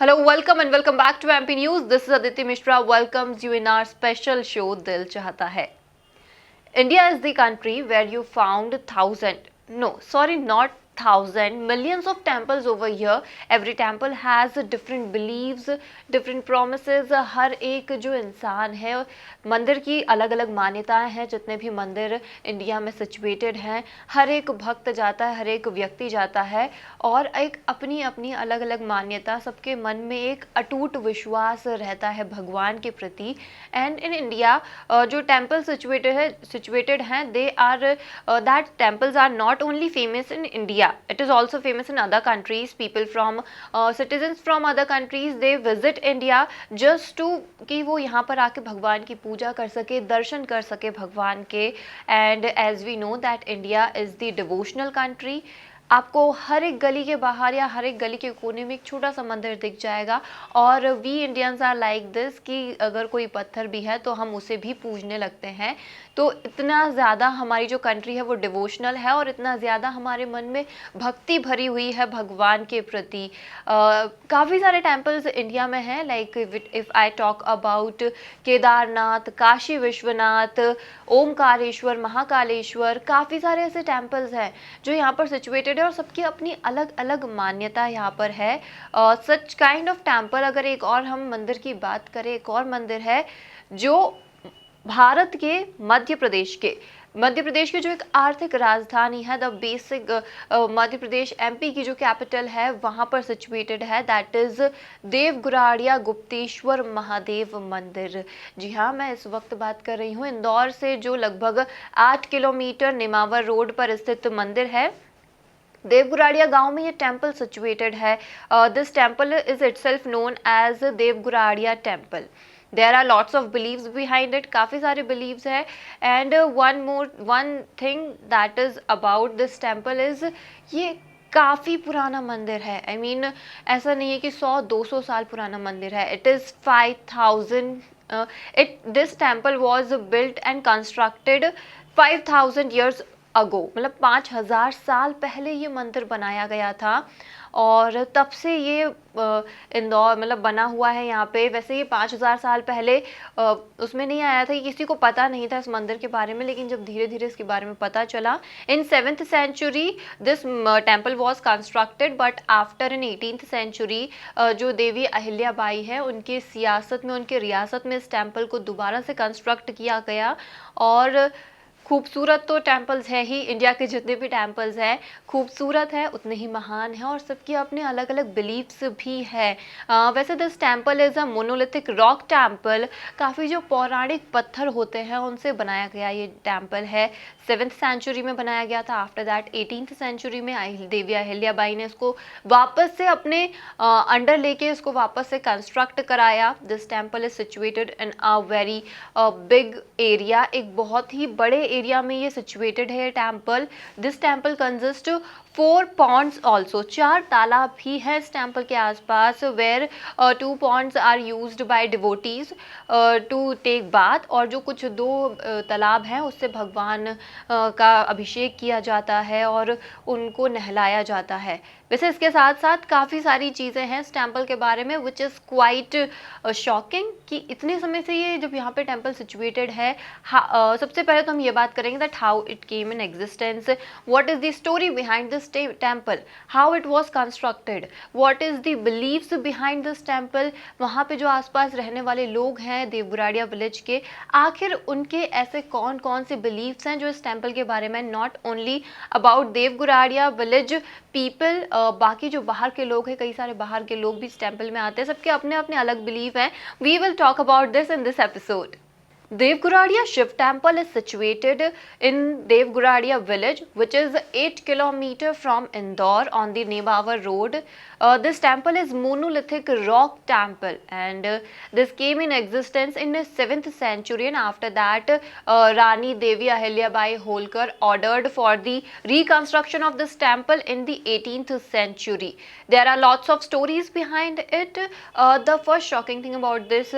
Hello, welcome and welcome back to MP News. This is Aditi Mishra welcomes you in our special show Dil Chahta Hai. India is the country where you found not thousand, millions of temples over here. Every temple has different beliefs, different promises. हर एक जो इंसान है मंदिर की अलग अलग मान्यताएं हैं. जितने भी मंदिर इंडिया में सिचुएटेड हैं, हर एक भक्त जाता है, हर एक व्यक्ति जाता है और एक अपनी अपनी अलग अलग मान्यता, सबके मन में एक अटूट विश्वास रहता है भगवान के प्रति. एंड इन इंडिया जो टेम्पल सिचुएटेड हैं, they are that temples are not only famous in India, it is also famous in other countries. People from citizens from other countries, they visit India just to कि वो यहाँ पर आके भगवान की पूजा कर सके, दर्शन कर सके भगवान के. And as we know that India is the devotional country. आपको हर एक गली के बाहर या हर एक गली के कोने में एक छोटा सा मंदिर दिख जाएगा. और we Indians are like this कि अगर कोई पत्थर भी है तो हम उसे भी पूजने लगते हैं. तो इतना ज़्यादा हमारी जो कंट्री है वो डिवोशनल है और इतना ज़्यादा हमारे मन में भक्ति भरी हुई है भगवान के प्रति. काफ़ी सारे टेम्पल्स इंडिया में हैं. Like if I talk about Kedarnath, Kashi Vishwanath, Omkareshwar, Mahakaleshwar, काफ़ी सारे ऐसे टेम्पल्स हैं जो यहाँ पर सिचुएटेड है और सबकी अपनी अलग अलग मान्यता यहाँ पर है. सच काइंड ऑफ टेम्पल, अगर एक और हम मंदिर की बात करें, एक और मंदिर है जो भारत के मध्य प्रदेश की जो एक आर्थिक राजधानी है, the basic Madhya Pradesh MP की जो कैपिटल है वहाँ पर सिचुएटेड है. दैट इज़ देवगुराड़िया गुप्तेश्वर महादेव मंदिर. जी हाँ, मैं इस वक्त बात कर रही हूँ इंदौर से, जो लगभग 8 किलोमीटर नेमावर रोड पर स्थित मंदिर है. देवगुराड़िया गांव में ये टेम्पल सिचुएटेड है. This temple is itself known as Devguradiya temple. There are lots of believes behind it, काफ़ी सारे बिलीव्स है. And one thing that is about this temple is ये काफ़ी पुराना मंदिर है. आई मीन ऐसा नहीं है कि 100-200 साल पुराना मंदिर है. It is 5000 this temple was built and constructed 5000 years ago. मतलब 5000 साल पहले ये मंदिर बनाया गया था और तब से ये इंदौर मतलब बना हुआ है यहाँ पे. वैसे ये 5000 साल पहले उसमें नहीं आया था, किसी को पता नहीं था इस मंदिर के बारे में, लेकिन जब धीरे धीरे इसके बारे में पता चला. In 7th century this temple was constructed, but after in 18th century जो देवी अहिल्याबाई है उनके सियासत में, उनके रियासत में इस टेम्पल को दोबारा से कंस्ट्रक्ट किया गया. और खूबसूरत तो टेम्पल्स हैं ही, इंडिया के जितने भी टेम्पल्स हैं खूबसूरत है, उतने ही महान हैं और सबके अपने अलग अलग बिलीफ्स भी है. वैसे this temple is a monolithic rock temple. काफ़ी जो पौराणिक पत्थर होते हैं उनसे बनाया गया ये टेम्पल है. 7th सेंचुरी में बनाया गया था. आफ्टर दैट 18th सेंचुरी में देवी अहिल्याबाई ने इसको वापस से अपने अंडर लेके इसको वापस से कंस्ट्रक्ट कराया. This temple is situated in a very big area. एक बहुत ही बड़े एरिया में ये सिचुएटेड है temple. This temple consist 4 ponds also. 4 तालाब भी हैं इस टेम्पल के आसपास. Where 2 ponds are used by devotees to take bath. और जो कुछ 2 तालाब हैं उससे भगवान का अभिषेक किया जाता है और उनको नहलाया जाता है. वैसे इसके साथ साथ काफ़ी सारी चीज़ें हैं इस टेम्पल के बारे में विच इज़ क्वाइट शॉकिंग कि इतने समय से ये जब यहाँ पे टेम्पल सिचुएटेड है. सबसे पहले तो हम ये बात करेंगे that how it came in existence, what is the story behind this temple, how it was constructed, what is the believes behind this temple. वहाँ पे जो आसपास रहने वाले लोग हैं देवगुराड़िया विलेज के, आखिर उनके ऐसे कौन कौन से बिलीव्स हैं जो इस टेम्पल के बारे में, not only about Devguradiya village people, बाकी जो बाहर के लोग हैं, कई सारे बाहर के लोग भी इस टेम्पल में आते हैं, सबके अपने अपने अलग बिलीव हैं. We will talk about this in this episode. Devguradiya Shiv Temple is situated in Devguradiya village, which is 8 kilometers from Indore on the Nebavar road. This temple is monolithic rock temple and this came in existence in the 7th century, and after that Rani Devi Ahilyabai Holkar ordered for the reconstruction of this temple in the 18th century. There are lots of stories behind it. The first shocking thing about this,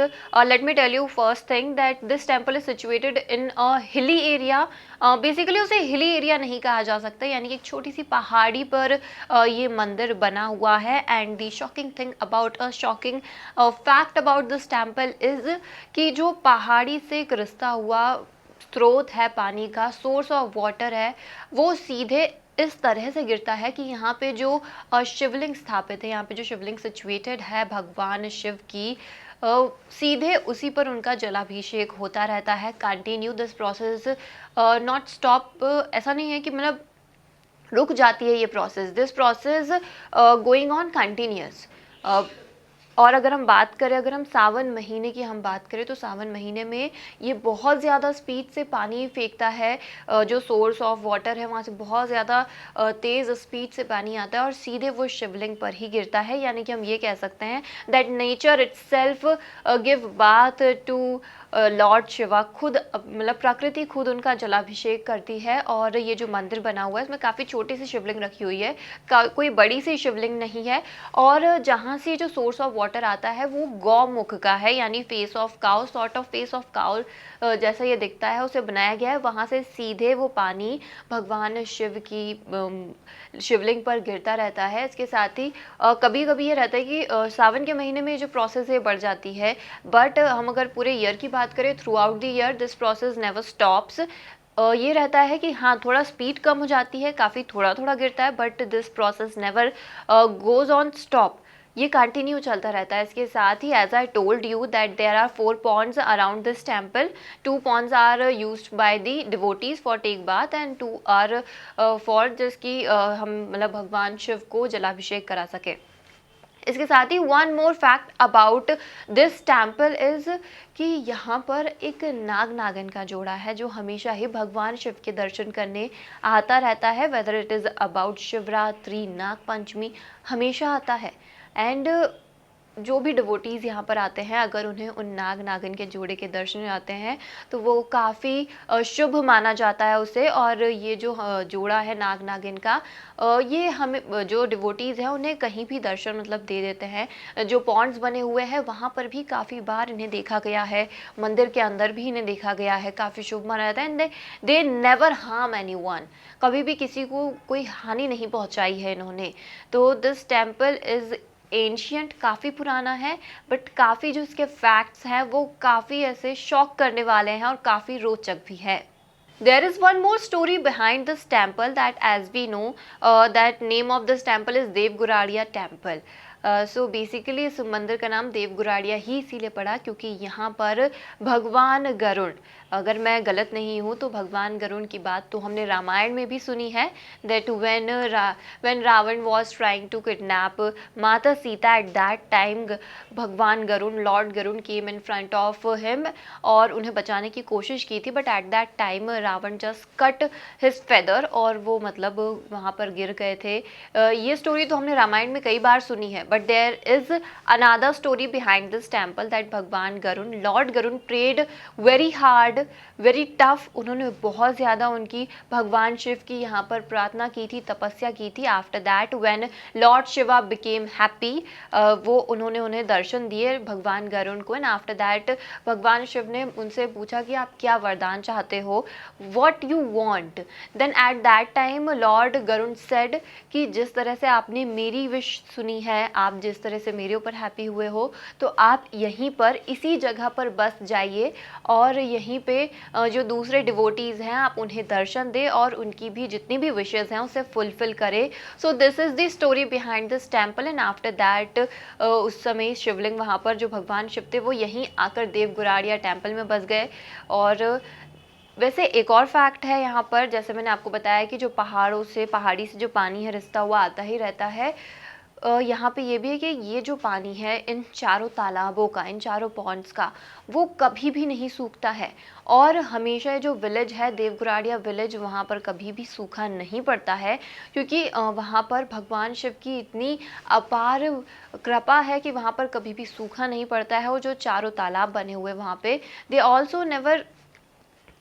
let me tell you first thing that this this temple is situated in a hilly area. Basically उसे hilly area नहीं कहा जा सकता, यानी कि एक छोटी सी पहाड़ी पर ये मंदिर बना हुआ है। And the shocking thing about shocking fact about this temple is कि जो पहाड़ी से एक रिश्ता हुआ स्रोत है पानी का, सोर्स ऑफ वाटर है, वो सीधे इस तरह से गिरता है कि यहाँ पे जो शिवलिंग स्थापित है, यहाँ पे जो शिवलिंग सिचुएटेड है भगवान शिव की, सीधे उसी पर उनका जलाभिषेक होता रहता है। Continue this process, not stop. ऐसा नहीं है कि मतलब रुक जाती है ये process, this process going on continuous. और अगर हम बात करें, अगर हम सावन महीने की हम बात करें, तो सावन महीने में ये बहुत ज़्यादा स्पीड से पानी फेंकता है। जो सोर्स ऑफ वाटर है वहाँ से बहुत ज़्यादा तेज़ स्पीड से पानी आता है और सीधे वो शिवलिंग पर ही गिरता है। यानी कि हम ये कह सकते हैं that nature itself give bath to lord Shiva. खुद मतलब प्रकृति खुद उनका जलाभिषेक करती है। और ये जो मंदिर बना हुआ है इसमें काफ़ी छोटी सी शिवलिंग रखी हुई है, कोई बड़ी सी शिवलिंग नहीं है। और जहाँ से जो सोर्स ऑफ वाटर आता है वो गौमुख का है, यानी face of cow, sort of face of cow जैसा ये दिखता है उसे बनाया गया है। वहाँ से सीधे वो पानी भगवान शिव की शिवलिंग पर गिरता रहता है। इसके साथ ही कभी कभी ये रहता है कि सावन के महीने में जो प्रोसेस है बढ़ जाती है, बट हम अगर पूरे ईयर की बात करें, through out the year this process never stops. ये रहता है कि हाँ थोड़ा स्पीड कम हो जाती है, काफ़ी थोड़ा थोड़ा गिरता है, but this process never goes on stop, ये कंटिन्यू चलता रहता है। इसके साथ ही as I told you that there are 4 ponds around this temple. 2 ponds are used by the devotees for take bath and 2 are for जिसकी हम मतलब भगवान शिव को जलाभिषेक करा सके। इसके साथ ही one more fact about this temple is कि यहाँ पर एक नाग नागिन का जोड़ा है जो हमेशा ही भगवान शिव के दर्शन करने आता रहता है। Whether it is about Shivaratri, Nag Panchami, हमेशा आता है। एंड जो भी डिवोटीज़ यहाँ पर आते हैं, अगर उन्हें उन नाग नागिन के जोड़े के दर्शन आते हैं तो वो काफ़ी शुभ माना जाता है उसे। और ये जो जोड़ा है नाग नागिन का, ये हमें जो डिवोटीज़ हैं उन्हें कहीं भी दर्शन मतलब दे देते हैं। जो पॉन्ड्स बने हुए हैं वहाँ पर भी काफ़ी बार इन्हें देखा गया है, मंदिर के अंदर भी इन्हें देखा गया है, काफ़ी शुभ माना जाता है। And they never harm anyone, कभी भी किसी को कोई हानि नहीं पहुँचाई है इन्होंने। तो दिस टेम्पल इज़ एंशियंट, काफ़ी पुराना है, बट काफ़ी जो इसके फैक्ट्स हैं वो काफ़ी ऐसे शॉक करने वाले हैं और काफ़ी रोचक भी है। There is one more story behind this temple that, as we know, that name of this temple is Devguradiya temple. So basically इस मंदिर का नाम देवगुराड़िया ही इसीलिए पड़ा क्योंकि यहाँ पर भगवान गरुड़, अगर मैं गलत नहीं हूँ तो भगवान गरुड़ की बात तो हमने रामायण में भी सुनी है, that when Ravana was trying to kidnap माता सीता, एट दैट टाइम भगवान Garuda, lord Garuda came in front of him और उन्हें बचाने की कोशिश की थी। But at that time Ravana just cut his feather और वो मतलब वहाँ पर गिर गए थे। ये स्टोरी तो हमने रामायण में कई बार सुनी है, but there is another story behind this temple that भगवान Garuda, lord Garuda prayed very hard, very tough. उन्होंने बहुत ज़्यादा उनकी भगवान शिव की यहाँ पर प्रार्थना की थी, तपस्या की थी। After that when Lord Shiva became happy, वो उन्होंने उन्हें दर्शन दिए भगवान गरुड़ को। एंड आफ्टर दैट भगवान शिव ने उनसे पूछा कि आप क्या वरदान चाहते हो, what you want. Then at that time lord Garuda said कि जिस तरह से आपने मेरी विश सुनी है, आप जिस तरह से मेरे ऊपर हैप्पी हुए हो, तो आप यहीं पर इसी जगह पर बस जाइए और यहीं पे जो दूसरे डिवोटीज़ हैं आप उन्हें दर्शन दें और उनकी भी जितनी भी विशेज़ हैं उसे फुलफिल करें। So this is the story behind this temple. And after that उस समय शिवलिंग वहाँ पर जो भगवान शिव थे वो यहीं आकर देवगुराड़िया टेम्पल में बस गए। और वैसे एक और फैक्ट है यहाँ पर, जैसे मैंने आपको बताया कि जो पहाड़ी से जो पानी है रिसता हुआ आता ही रहता है। यहाँ पे ये भी है कि ये जो पानी है इन चारों तालाबों का, इन चारों पॉन्ड्स का, वो कभी भी नहीं सूखता है। और हमेशा जो विलेज है देवगुराड़िया विलेज, वहाँ पर कभी भी सूखा नहीं पड़ता है क्योंकि वहाँ पर भगवान शिव की इतनी अपार कृपा है कि वहाँ पर कभी भी सूखा नहीं पड़ता है। और जो चारों तालाब बने हुए वहाँ पे, दे ऑल्सो नेवर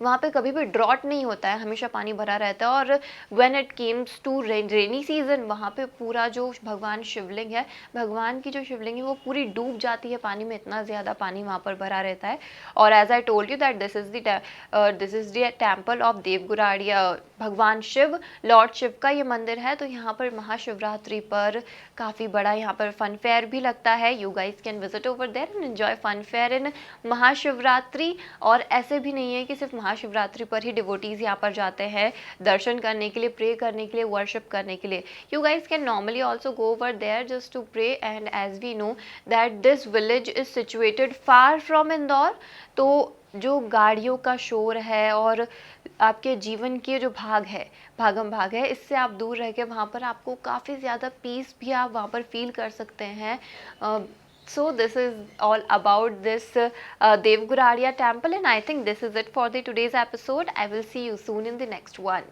वहाँ पे कभी भी ड्रॉट नहीं होता है, हमेशा पानी भरा रहता है। और when it comes to rainy season, वहाँ पे पूरा जो भगवान शिवलिंग है, भगवान की जो शिवलिंग है वो पूरी डूब जाती है पानी में, इतना ज़्यादा पानी वहाँ पर भरा रहता है। और as I told you that this is the temple of Devguradiya. भगवान शिव, लॉर्ड शिव का ये मंदिर है। तो यहाँ पर महाशिवरात्रि पर काफ़ी बड़ा यहाँ पर फन फेयर भी लगता है। You guys can visit over there and enjoy fun fair in Mahashivratri. और ऐसे भी नहीं है कि सिर्फ महाशिवरात्रि पर ही डिवोटीज यहाँ पर जाते हैं दर्शन करने के लिए, प्रे करने के लिए, वर्शिप करने के लिए। You guys can normally also go over there just to pray. And as we know that this village is situated far from Indore. तो जो गाड़ियों का शोर है और आपके जीवन के जो भागम भाग है, इससे आप दूर रह के वहाँ पर आपको काफ़ी ज़्यादा पीस भी आप वहाँ पर फील कर सकते हैं। So this is all about this Devguradiya temple, and I think this is it for the today's episode. I will see you soon in the next one.